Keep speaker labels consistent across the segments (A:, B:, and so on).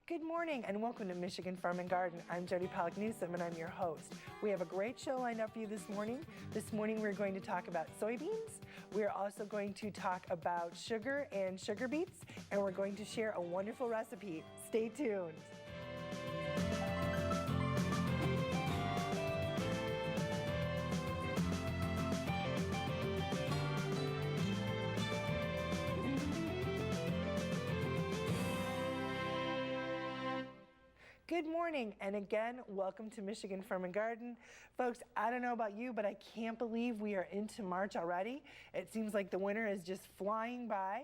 A: Good morning and welcome to Michigan Farm and Garden. I'm Jody Pollock Newsom and I'm your host. We have a great show lined up for you this morning. This morning we're going to talk about soybeans. We're also going to talk about sugar and sugar beets, and we're going to share a wonderful recipe. Stay tuned. Good morning, and again, welcome to Michigan Farm and Garden. Folks, I don't know about you, but I can't believe we are into March already. It seems like the winter is just flying by.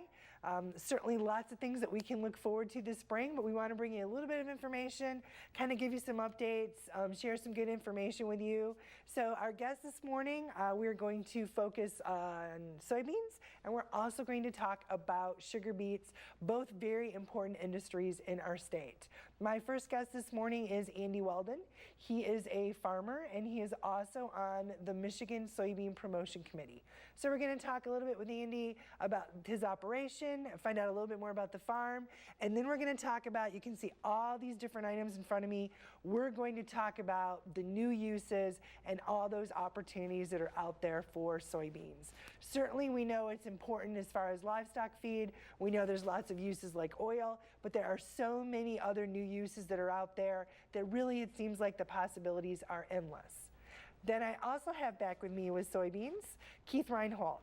A: Certainly lots of things that we can look forward to this spring, but we want to bring you a little bit of information, kind of give you some updates, share some good information with you. So our guest this morning, we're going to focus on soybeans, and we're also going to talk about sugar beets, both very important industries in our state. My first guest this morning is Andy Weldon. He is a farmer and he is also on the Michigan Soybean Promotion Committee. So we're going to talk a little bit with Andy about his operation, find out a little bit more about the farm, and then we're going to talk about, you can see all these different items in front of me. We're going to talk about the new uses and all those opportunities that are out there for soybeans. Certainly we know it's important as far as livestock feed. We know there's lots of uses like oil, but there are so many other new uses that are out there that really it seems like the possibilities are endless. Then I also have back with me with soybeans, Keith Reinhold.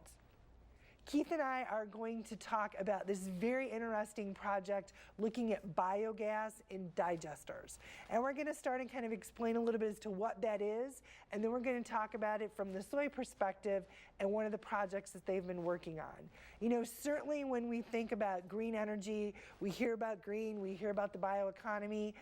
A: Keith and I are going to talk about this very interesting project looking at biogas in digesters. And we're going to start and kind of explain a little bit as to what that is, and then we're going to talk about it from the soy perspective and one of the projects that they've been working on. You know, certainly when we think about green energy, we hear about green, we hear about the bioeconomy.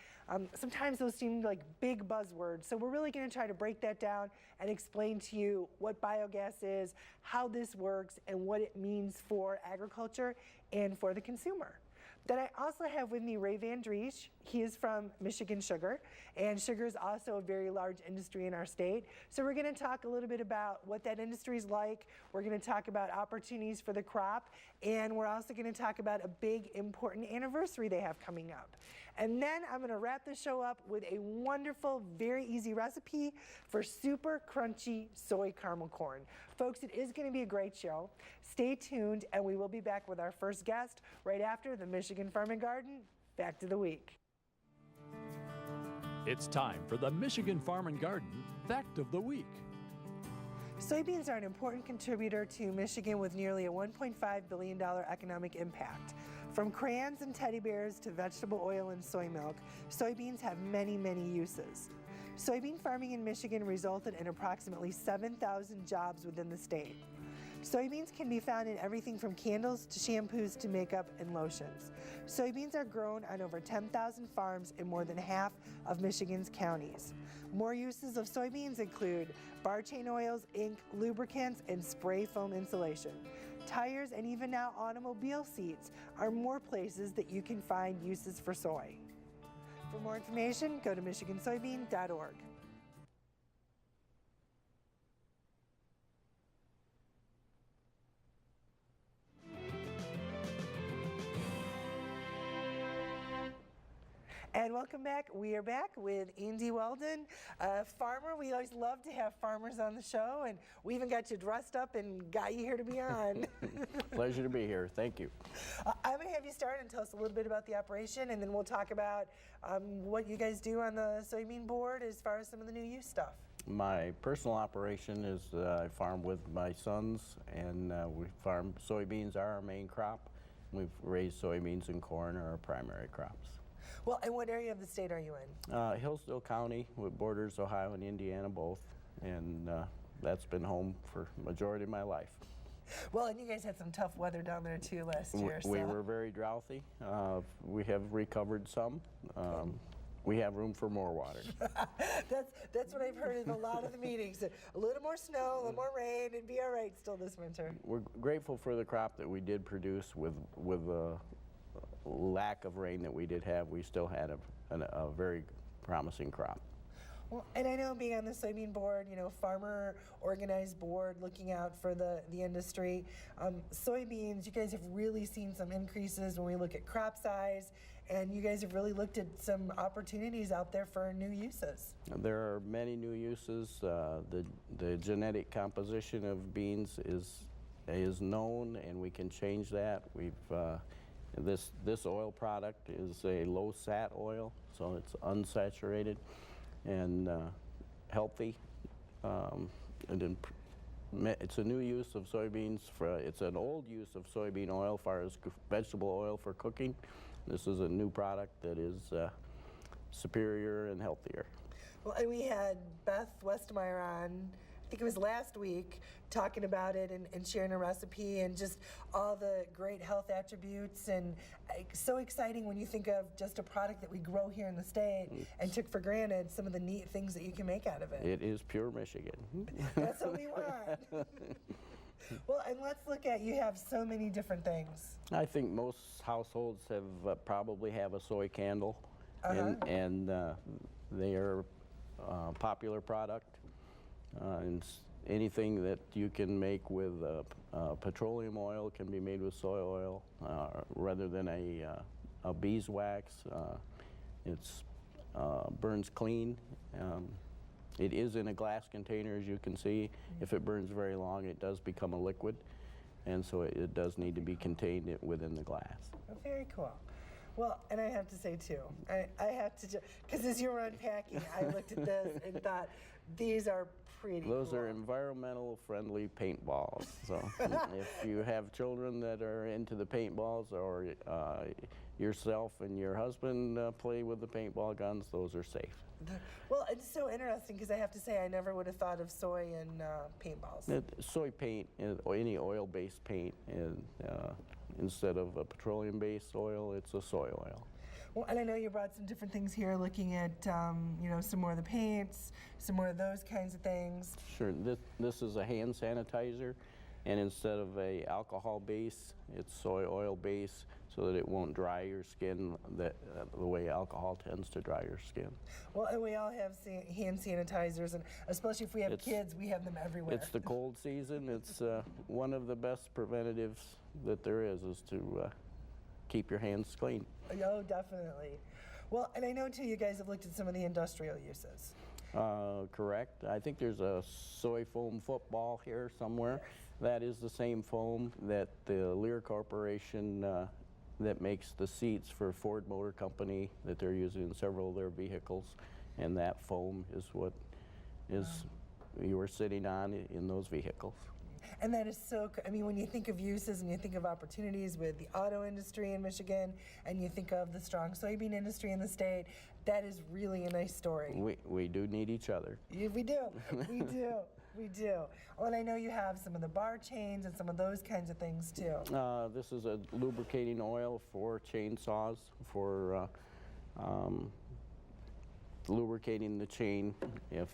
A: Sometimes those seem like big buzzwords. So we're really going to try to break that down and explain to you what biogas is, how this works, and what it means for agriculture and for the consumer. Then I also have with me Ray Van Driesch. He is from Michigan Sugar, and sugar is also a very large industry in our state. So we're going to talk a little bit about what that industry is like. We're going to talk about opportunities for the crop, and we're also going to talk about a big important anniversary they have coming up. And then I'm going to wrap the show up with a wonderful, very easy recipe for super crunchy soy caramel corn. Folks, it is going to be a great show. Stay tuned, and we will be back with our first guest right after the Michigan Farm and Garden Fact of the Week.
B: It's time for the Michigan Farm and Garden Fact of the Week.
A: Soybeans are an important contributor to Michigan with nearly a $1.5 billion economic impact. From crayons and teddy bears to vegetable oil and soy milk, soybeans have many, many uses. Soybean farming in Michigan resulted in approximately 7,000 jobs within the state. Soybeans can be found in everything from candles to shampoos to makeup and lotions. Soybeans are grown on over 10,000 farms in more than half of Michigan's counties. More uses of soybeans include bar chain oils, ink, lubricants, and spray foam insulation. Tires and even now automobile seats are more places that you can find uses for soy. For more information, go to michigansoybean.org. And welcome back. We are back with Andy Weldon, a farmer. We always love to have farmers on the show, and we even got you dressed up and got you here to be on.
C: Pleasure to be here. Thank you.
A: I'm going to have you start and tell us a little bit about the operation, and then we'll talk about what you guys do on the soybean board as far as some of the new use stuff.
C: My personal operation is I farm with my sons, and we farm soybeans are our main crop. We've raised soybeans and corn are our primary crops.
A: Well, and what area of the state are you in?
C: Hillsdale County, with borders Ohio and Indiana both, and that's been home for the majority of my life.
A: Well, and you guys had some tough weather down there too last year.
C: We were very droughty. We have recovered some. We have room for more water.
A: That's what I've heard in a lot of the meetings. A little more snow, a little more rain, and be all right still this winter.
C: We're grateful for the crop that we did produce with lack of rain that we did have. We still had a very promising crop.
A: Well, and I know being on the soybean board, farmer organized board, looking out for the industry. Soybeans, you guys have really seen some increases when we look at crop size, and you guys have really looked at some opportunities out there for new uses.
C: There are many new uses. The genetic composition of beans is known, and we can change that. This oil product is a low sat oil, so it's unsaturated and healthy. It's a new use of soybeans. It's an old use of soybean oil as far as vegetable oil for cooking. This is a new product that is superior and healthier.
A: Well, and we had Beth Westmeyer on, I think it was last week, talking about it and sharing a recipe and just all the great health attributes, and so exciting when you think of just a product that we grow here in the state and took for granted some of the neat things that you can make out of it.
C: It is pure Michigan.
A: That's what we want. Well, and let's look at, you have so many different things.
C: I think most households probably have a soy candle, and they are a popular product. And anything that you can make with petroleum oil can be made with soy oil rather than a beeswax. It burns clean. It is in a glass container, as you can see. If it burns very long, it does become a liquid, and so it does need to be contained within the glass.
A: Oh, very cool. Well, and I have to say too, I have to, because as you were unpacking, I looked at this and thought, these are pretty
C: Those
A: cool.
C: are environmental friendly paintballs. So if you have children that are into the paintballs, or yourself and your husband play with the paintball guns, those are safe.
A: Well, it's so interesting because I have to say I never would have thought of soy in paintballs.
C: Soy paint, or any oil-based paint, instead of a petroleum-based oil, it's a soy oil.
A: Well, and I know you brought some different things here, looking at some more of the paints, some more of those kinds of things.
C: Sure. This is a hand sanitizer, and instead of a alcohol base, it's soy oil base, so that it won't dry your skin the way alcohol tends to dry your skin.
A: Well, and we all have hand sanitizers, and especially if we have kids, we have them everywhere.
C: It's the cold season. It's one of the best preventatives that there is to keep your hands clean.
A: Oh, definitely. Well, and I know too, you guys have looked at some of the industrial uses.
C: Correct. I think there's a soy foam football here somewhere. That is the same foam that the Lear Corporation that makes the seats for Ford Motor Company that they're using in several of their vehicles, and that foam is what you were sitting on in those vehicles.
A: And that is so, I mean, when you think of uses and you think of opportunities with the auto industry in Michigan, and you think of the strong soybean industry in the state, that is really a nice story.
C: We do need each other.
A: Yeah, we do. We do. We do. Well, and I know you have some of the bar chains and some of those kinds of things too.
C: This is a lubricating oil for chainsaws, for lubricating the chain. If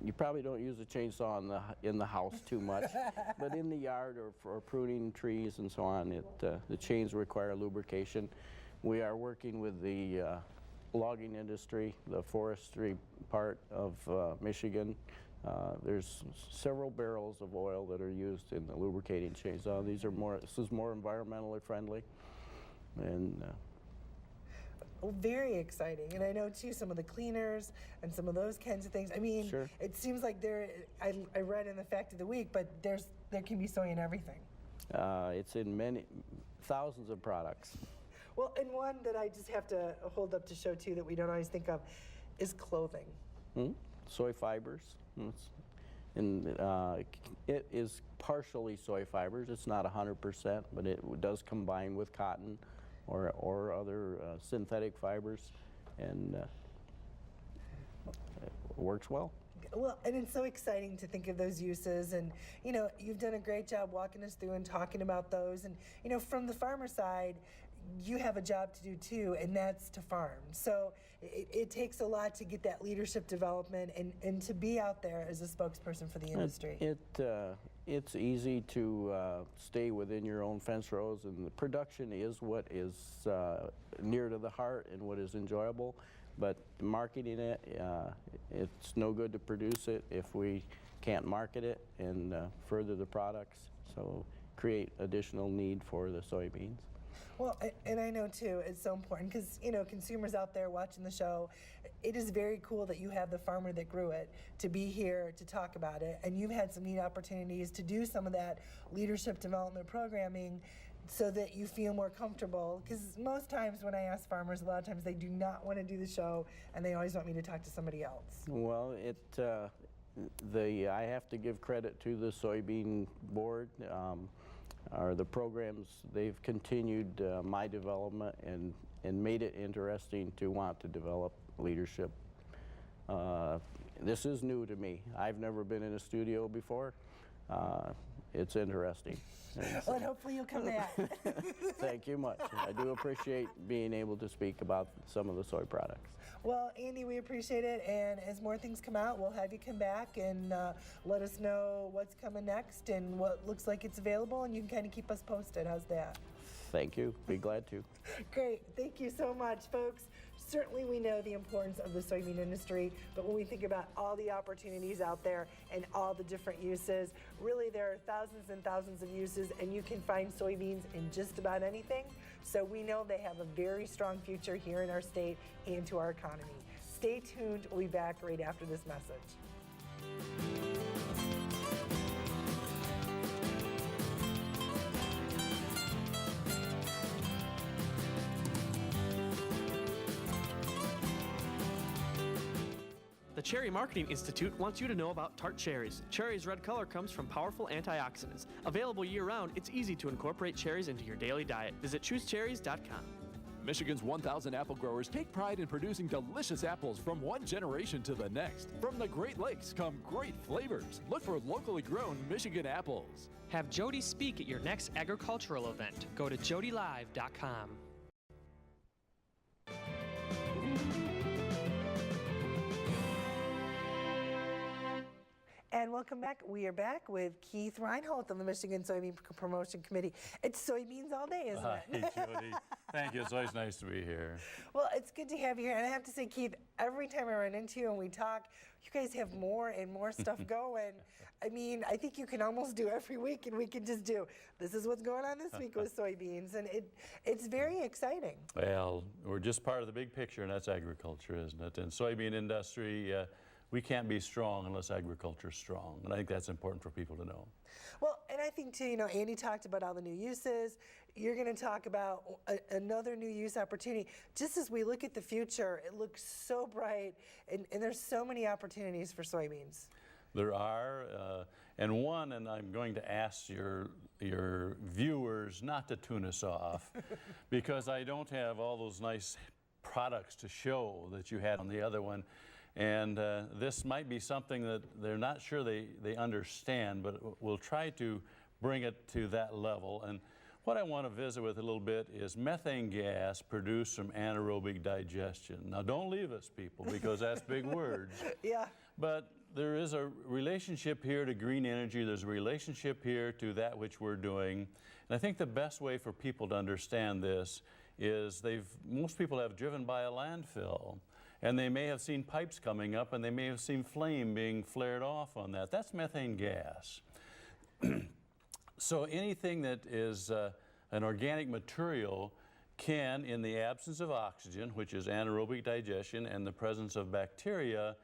C: you probably don't use a chainsaw in the house too much, but in the yard or for pruning trees and so on, the chains require lubrication. We are working with the logging industry, the forestry part of Michigan. There's several barrels of oil that are used in the lubricating chainsaw. This is more environmentally friendly, and
A: very exciting. And I know too some of the cleaners and some of those kinds of things. I mean,
C: sure.
A: It seems like I read in the Fact of the Week, but there can be soy in everything.
C: It's in thousands of products.
A: Well, and one that I just have to hold up to show too that we don't always think of is clothing.
C: Soy fibers. It is partially soy fibers. It's not 100%, but it does combine with cotton or other synthetic fibers, and it works well.
A: Well, and it's so exciting to think of those uses, and you've done a great job walking us through and talking about those, and from the farmer side, you have a job to do too, and that's to farm. So it takes a lot to get that leadership development and to be out there as a spokesperson for the industry.
C: it's easy to stay within your own fence rows, and the production is what is near to the heart and what is enjoyable. But marketing it, it's no good to produce it if we can't market it and further the products. So create additional need for the soybeans.
A: Well, and I know too, it's so important because, you know, consumers out there watching the show, it is very cool that you have the farmer that grew it to be here to talk about it. And you've had some neat opportunities to do some of that leadership development programming so that you feel more comfortable. Because most times when I ask farmers, a lot of times they do not want to do the show and they always want me to talk to somebody else.
C: Well, I have to give credit to the soybean board. Or the programs, they've continued my development and made it interesting to want to develop leadership. This is new to me. I've never been in a studio before. It's interesting.
A: Well, and hopefully you'll come back.
C: Thank you much. I do appreciate being able to speak about some of the soy products.
A: Well, Andy, we appreciate it, and as more things come out, we'll have you come back and let us know what's coming next and what looks like it's available, and you can kind of keep us posted. How's that?
C: Thank you. Be glad to.
A: Great. Thank you so much, folks. Certainly we know the importance of the soybean industry, but when we think about all the opportunities out there and all the different uses, really there are thousands and thousands of uses, and you can find soybeans in just about anything. So we know they have a very strong future here in our state and to our economy. Stay tuned. We'll be back right after this message.
D: The Cherry Marketing Institute wants you to know about tart cherries. Cherry's red color comes from powerful antioxidants. Available year-round, it's easy to incorporate cherries into your daily diet. Visit choosecherries.com.
B: Michigan's 1,000 apple growers take pride in producing delicious apples from one generation to the next. From the Great Lakes come great flavors. Look for locally grown Michigan apples.
E: Have Jody speak at your next agricultural event. Go to jodylive.com.
A: And welcome back. We are back with Keith Reinhold on the Michigan Soybean Promotion Committee. It's soybeans all day, isn't it?
F: Hey, Jody. Thank you. It's always nice to be here.
A: Well, it's good to have you here. And I have to say, Keith, every time I run into you and we talk, you guys have more and more stuff going. I mean, I think you can almost do every week, and we can just do, this is what's going on this week with soybeans. And it's very exciting.
F: Well, we're just part of the big picture, and that's agriculture, isn't it? And soybean industry, we can't be strong unless agriculture is strong. And I think that's important for people to know.
A: Well, and I think too, you know, Andy talked about all the new uses. You're going to talk about another new use opportunity. Just as we look at the future, it looks so bright, and there's so many opportunities for soybeans.
F: There are, and I'm going to ask your viewers not to tune us off, because I don't have all those nice products to show that you had on the other one. And this might be something that they're not sure they understand, but we'll try to bring it to that level. And what I want to visit with a little bit is methane gas produced from anaerobic digestion. Now, don't leave us, people, because that's big words.
A: Yeah.
F: But there is a relationship here to green energy. There's a relationship here to that which we're doing. And I think the best way for people to understand this is most people have driven by a landfill, and they may have seen pipes coming up, and they may have seen flame being flared off on that. That's methane gas. So anything that is an organic material can, in the absence of oxygen, which is anaerobic digestion, and the presence of bacteria,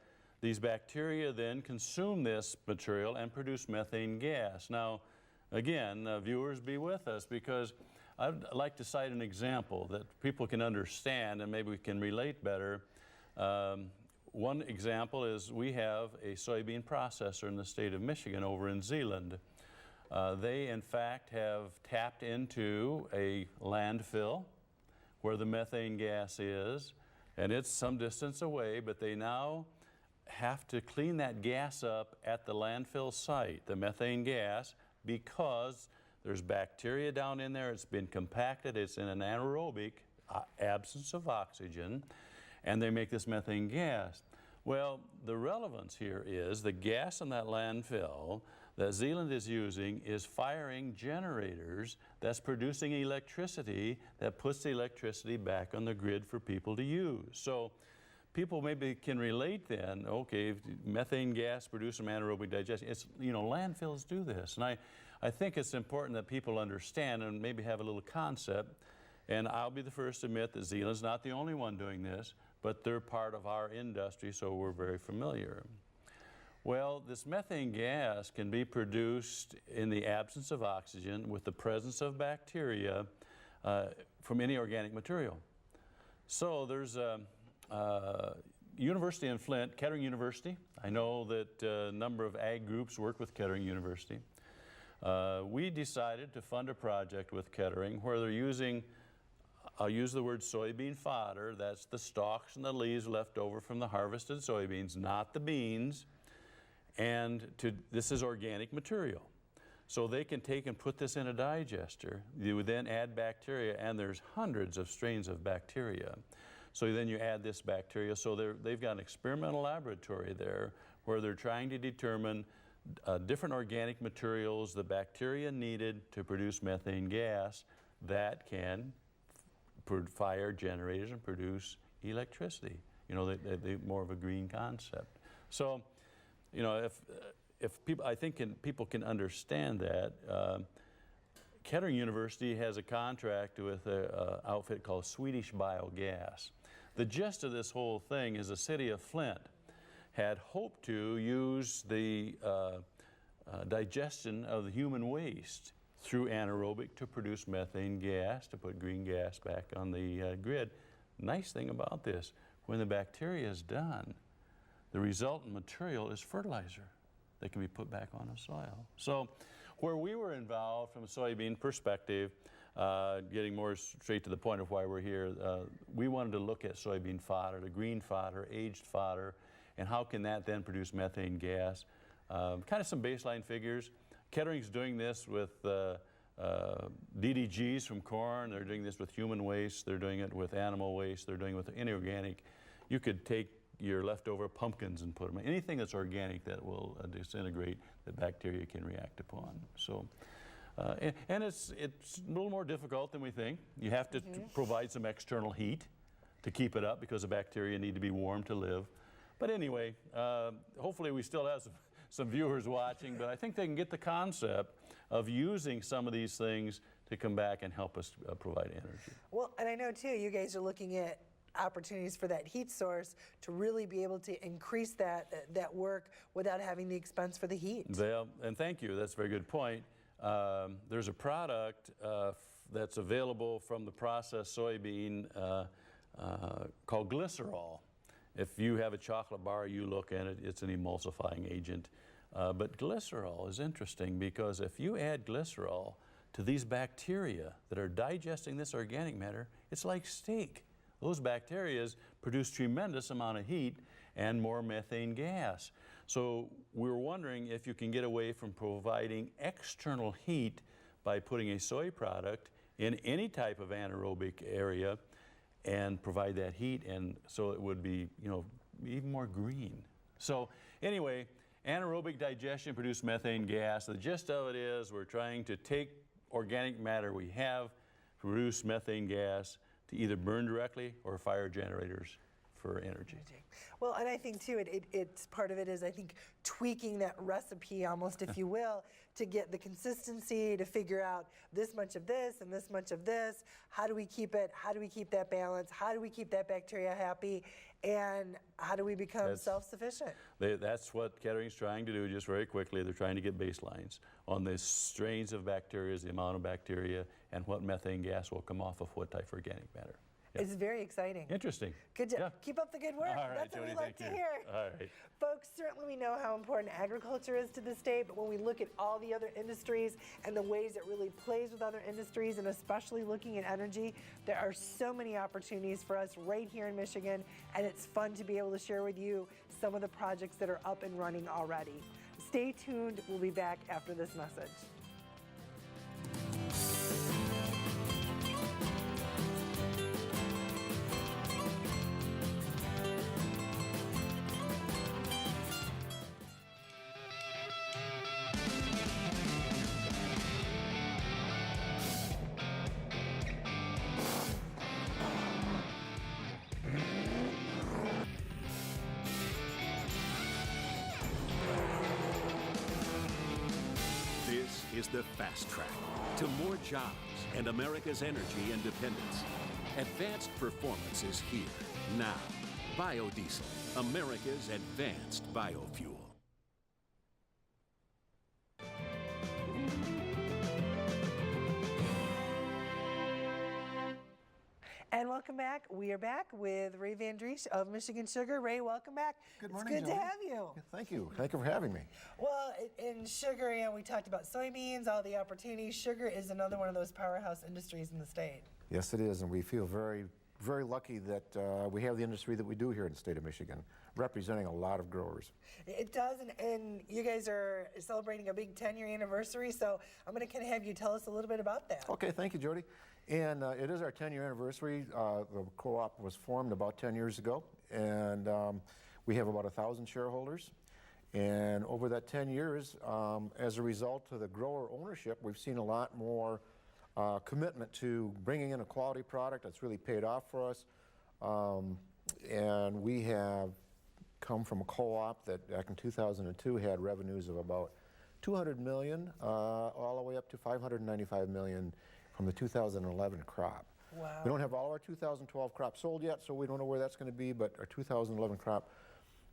F: these bacteria then consume this material and produce methane gas. Now, again, viewers, be with us, because I'd like to cite an example that people can understand and maybe we can relate better. One example is we have a soybean processor in the state of Michigan over in Zeeland. They, in fact, have tapped into a landfill where the methane gas is, and it's some distance away, but they now have to clean that gas up at the landfill site, the methane gas, because there's bacteria down in there. It's been compacted. It's in an anaerobic absence of oxygen, and they make this methane gas. Well, the relevance here is the gas in that landfill, that Zeeland is using is firing generators that's producing electricity that puts the electricity back on the grid for people to use. So people maybe can relate then, okay, if methane gas produced from anaerobic digestion, it's, landfills do this. And I think it's important that people understand and maybe have a little concept. And I'll be the first to admit that Zeeland's not the only one doing this, but they're part of our industry, so we're very familiar. Well, this methane gas can be produced in the absence of oxygen with the presence of bacteria from any organic material. So there's a university in Flint, Kettering University. I know that a number of ag groups work with Kettering University. We decided to fund a project with Kettering where they're using, I'll use the word soybean fodder, that's the stalks and the leaves left over from the harvested soybeans, not the beans. And this is organic material. So they can take and put this in a digester. You would then add bacteria, and there's hundreds of strains of bacteria. So then you add this bacteria. So they've got an experimental laboratory there where they're trying to determine different organic materials the bacteria needed to produce methane gas that can fire generators and produce electricity. They more of a green concept. So, if people, I think people can understand that. Kettering University has a contract with an outfit called Swedish Biogas. The gist of this whole thing is the city of Flint had hoped to use the digestion of the human waste through anaerobic to produce methane gas, to put green gas back on the grid. Nice thing about this, when the bacteria is done, the resultant material is fertilizer that can be put back on the soil. So where we were involved from a soybean perspective, getting more straight to the point of why we're here, we wanted to look at soybean fodder, the green fodder, aged fodder, and how can that then produce methane gas. Kind of some baseline figures. Kettering's doing this with DDGs from corn. They're doing this with human waste. They're doing it with animal waste. They're doing it with inorganic. You could take your leftover pumpkins and put them in. Anything that's organic that will disintegrate, that bacteria can react upon. So, and it's a little more difficult than we think. You have to provide some external heat to keep it up because the bacteria need to be warm to live. But anyway, hopefully we still have some viewers watching, but I think they can get the concept of using some of these things to come back and help us provide energy.
A: Well, and I know too, you guys are looking at opportunities for that heat source to really be able to increase that work without having the expense for the heat.
F: Well, and thank you, that's a very good point. There's a product that's available from the processed soybean called glycerol. If you have a chocolate bar, you look at it, it's an emulsifying agent. But glycerol is interesting because if you add glycerol to these bacteria that are digesting this organic matter, it's like steak. Those bacteria produce tremendous amount of heat and more methane gas. So we're wondering if you can get away from providing external heat by putting a soy product in any type of anaerobic area and provide that heat, and so it would be, even more green. So anyway, anaerobic digestion produces methane gas. The gist of it is we're trying to take organic matter we have, produce methane gas to either burn directly or fire generators for energy.
A: Well, and I think too, it's part of it is I think tweaking that recipe almost, if you will, to get the consistency, to figure out this much of this and this much of this. How do we keep it? How do we keep that balance? How do we keep that bacteria happy? And how do we become self-sufficient?
F: That's what Kettering's trying to do just very quickly. They're trying to get baselines on the strains of bacteria, the amount of bacteria, and what methane gas will come off of what type of organic matter. Yep.
A: It's very exciting.
F: Interesting.
A: Good job.
F: Yeah.
A: Keep up the good work.
F: All right,
A: That's what
F: Jody,
A: we like to hear.
F: All right.
A: Folks, certainly we know how important agriculture is to the state, but when we look at all the other industries and the ways it really plays with other industries, and especially looking at energy, there are so many opportunities for us right here in Michigan, and it's fun to be able to share with you some of the projects that are up and running already. Stay tuned. We'll be back after this message.
G: is the fast track to more jobs and America's energy independence. Advanced performance is here now. Biodiesel, America's advanced biofuel.
A: And welcome back. We are back with Ray Van Driesch of Michigan Sugar. Ray, welcome back.
H: Good morning,
A: It's good to
H: Jody.
A: have you.
H: Thank you. Thank you for having me.
A: Well, in sugar, we talked about soybeans, all the opportunities. Sugar is another one of those powerhouse industries in the state.
H: Yes, it is, and we feel very, very lucky that we have the industry that we do here in the state of Michigan, representing a lot of growers.
A: It does, and you guys are celebrating a big 10-year anniversary, so I'm going to kind of have you tell us a little bit about that.
H: Okay, thank you, Jody. And it is our 10-year anniversary. The co-op was formed about 10 years ago, and we have about 1,000 shareholders. And over that 10 years, as a result of the grower ownership, we've seen a lot more commitment to bringing in a quality product that's really paid off for us. And we have come from a co-op that back in 2002 had revenues of about $200 million, all the way up to $595 million from the 2011 crop.
A: Wow.
H: We don't have all our 2012 crop sold yet, so we don't know where that's going to be, but our 2011 crop,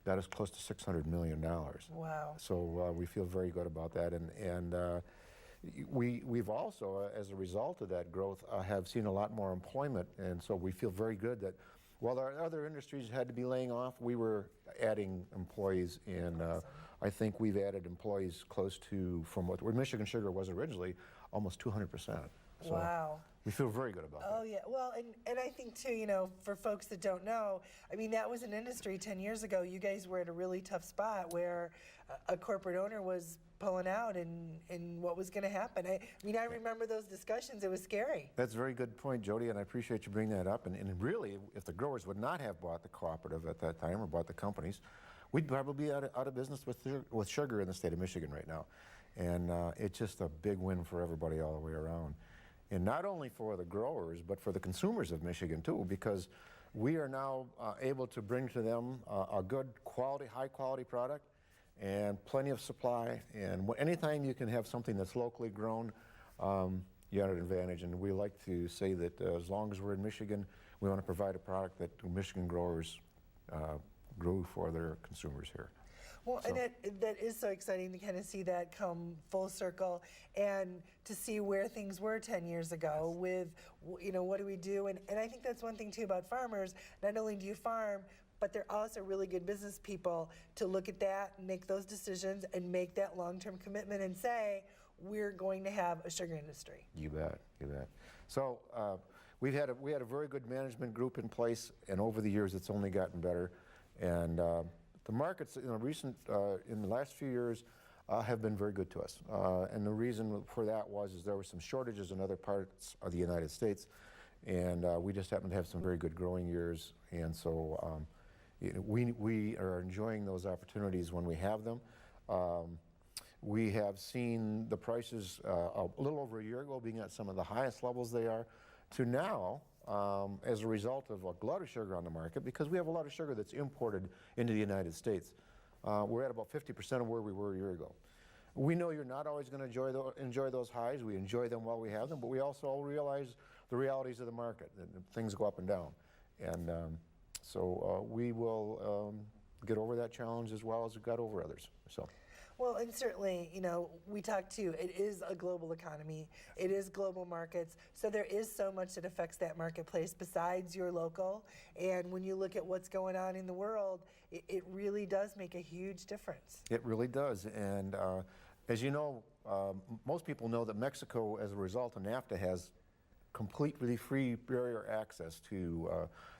H: that is close to $600 million.
A: Wow.
H: So we feel very good about that. And we've also, as a result of that growth, have seen a lot more employment. And so we feel very good that while our other industries had to be laying off, we were adding employees. And I think we've added employees close to, from what Michigan Sugar was originally, almost 200%. So
A: Wow.
H: we feel very good about that.
A: Oh, yeah. Well, and I think, too, for folks that don't know, I mean, that was an industry 10 years ago. You guys were at a really tough spot where a corporate owner was pulling out and what was going to happen. I mean, I remember those discussions. It was scary.
H: That's a very good point, Jody, and I appreciate you bringing that up. And really, if the growers would not have bought the cooperative at that time or bought the companies, we'd probably be out of business with sugar in the state of Michigan right now. And it's just a big win for everybody all the way around. And not only for the growers, but for the consumers of Michigan too, because we are now able to bring to them a good quality, high quality product and plenty of supply. And anytime you can have something that's locally grown, you have an advantage. And we like to say that as long as we're in Michigan, we want to provide a product that Michigan growers grew for their consumers here.
A: Well, and that is so exciting to kind of see that come full circle and to see where things were 10 years ago with, what do we do? And I think that's one thing, too, about farmers. Not only do you farm, but they're also really good business people to look at that and make those decisions and make that long-term commitment and say, we're going to have a sugar industry.
H: You bet, you bet. So we had a very good management group in place, and over the years it's only gotten better. And the markets in the last few years have been very good to us. And the reason for that is there were some shortages in other parts of the United States, and we just happened to have some very good growing years. And so we are enjoying those opportunities when we have them. We have seen the prices a little over a year ago being at some of the highest levels they are to now, as a result of a lot of sugar on the market, because we have a lot of sugar that's imported into the United States. We're at about 50% of where we were a year ago. We know you're not always going to enjoy those highs. We enjoy them while we have them, but we also realize the realities of the market, and things go up and down. And so we will get over that challenge as well as we got over others. So.
A: Well, and certainly, we talked too, it is a global economy. It is global markets. So there is so much that affects that marketplace besides your local. And when you look at what's going on in the world, it really does make a huge difference.
H: It really does. And as you know, most people know that Mexico, as a result of NAFTA, has completely free barrier access to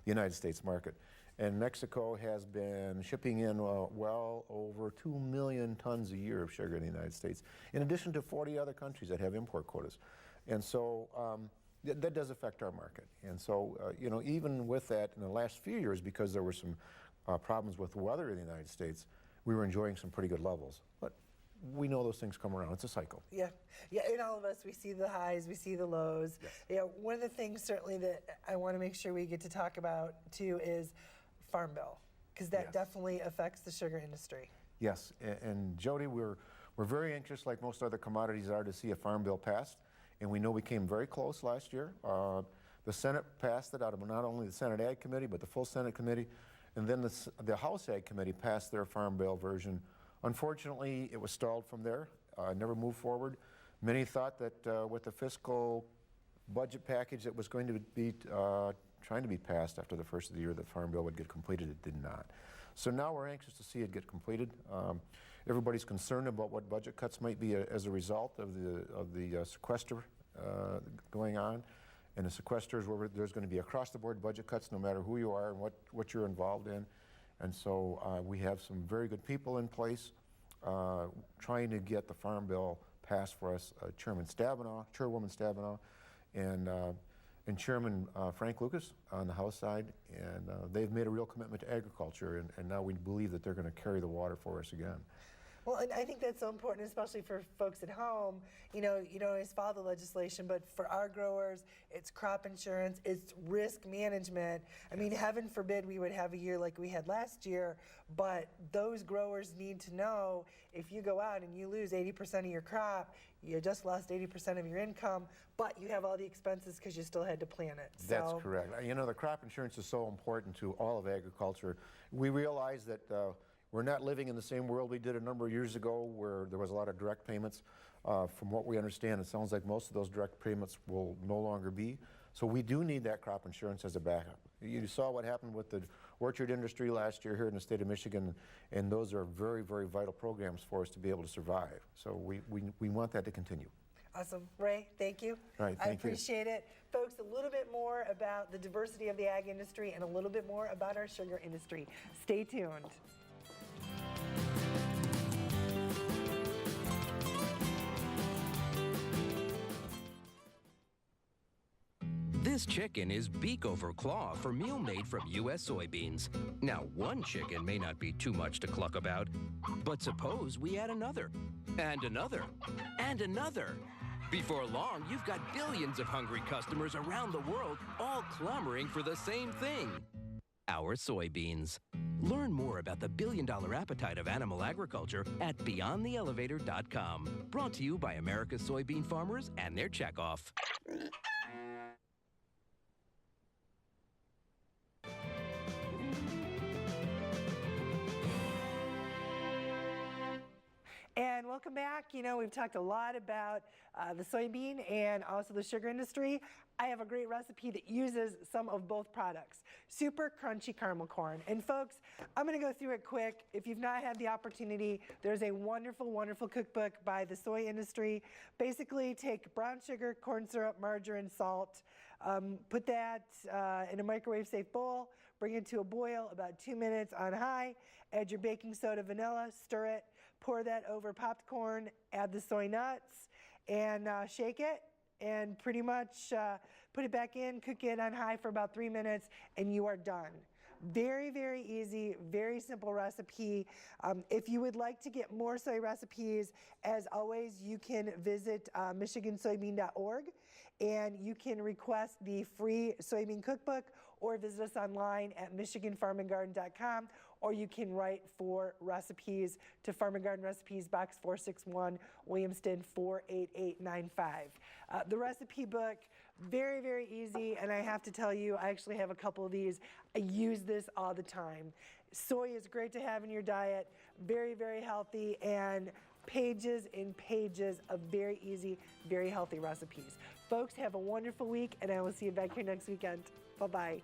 H: the United States market. And Mexico has been shipping in well over 2 million tons a year of sugar in the United States, in addition to 40 other countries that have import quotas. And so that does affect our market. And so, even with that, in the last few years, because there were some problems with weather in the United States, we were enjoying some pretty good levels. But we know those things come around. It's a cycle.
A: Yeah. In all of us, we see the highs, we see the lows. Yes. One of the things certainly that I want to make sure we get to talk about too is Farm Bill, because that definitely affects the sugar industry.
H: Yes, and Jody, we're We're very anxious, like most other commodities are, to see a farm bill passed, and we know we came very close last year. The Senate passed it out of not only the Senate Ag Committee, but the full Senate Committee, and then the House Ag Committee passed their farm bill version. Unfortunately, it was stalled from there, never moved forward. Many thought that with the fiscal budget package that was going to be trying to be passed after the first of the year, the farm bill would get completed. It did not. So now we're anxious to see it get completed. Everybody's concerned about what budget cuts might be as a result of the sequester going on. And the sequester is where there's going to be across-the-board budget cuts no matter who you are and what you're involved in. And so we have some very good people in place trying to get the farm bill passed for us. Chairwoman Stabenow, and Chairman Frank Lucas on the House side. And they've made a real commitment to agriculture, and now we believe that they're going to carry the water for us again.
A: Well, and I think that's so important, especially for folks at home. You don't always follow the legislation, but for our growers, it's crop insurance, it's risk management. I mean, heaven forbid we would have a year like we had last year, but those growers need to know if you go out and you lose 80% of your crop, you just lost 80% of your income, but you have all the expenses because you still had to plant it.
H: That's correct. You know, the crop insurance is so important to all of agriculture. We realize that we're not living in the same world we did a number of years ago where there was a lot of direct payments. From what we understand, it sounds like most of those direct payments will no longer be. So we do need that crop insurance as a backup. You saw what happened with the orchard industry last year here in the state of Michigan, and those are very, very vital programs for us to be able to survive. So we want that to continue.
A: Awesome. Ray, thank you.
H: All right, thank you.
A: I appreciate it. Folks, a little bit more about the diversity of the ag industry and a little bit more about our sugar industry. Stay tuned.
I: This chicken is beak over claw for meal made from U.S. soybeans. Now, one chicken may not be too much to cluck about, but suppose we add another, and another, and another. Before long, you've got billions of hungry customers around the world all clamoring for the same thing, our soybeans. Learn more about the billion-dollar appetite of animal agriculture at BeyondTheElevator.com. Brought to you by America's soybean farmers and their checkoff.
A: And welcome back. You know, we've talked a lot about the soybean and also the sugar industry. I have a great recipe that uses some of both products. Super crunchy caramel corn. And folks, I'm going to go through it quick. If you've not had the opportunity, there's a wonderful, wonderful cookbook by the soy industry. Basically, take brown sugar, corn syrup, margarine, salt, put that in a microwave-safe bowl, bring it to a boil about 2 minutes on high, add your baking soda, vanilla, stir it, pour that over popped corn, add the soy nuts, and shake it, and pretty much put it back in, cook it on high for about 3 minutes, and you are done. Very, very easy, very simple recipe. If you would like to get more soy recipes, as always, you can visit MichiganSoybean.org, and you can request the free soybean cookbook or visit us online at MichiganFarmandGarden.com, or you can write for recipes to Farm and Garden Recipes, Box 461, Williamston 48895. The recipe book, very, very easy, and I have to tell you, I actually have a couple of these. I use this all the time. Soy is great to have in your diet, very, very healthy, and pages and pages of very easy, very healthy recipes. Folks, have a wonderful week, and I will see you back here next weekend. Bye-bye.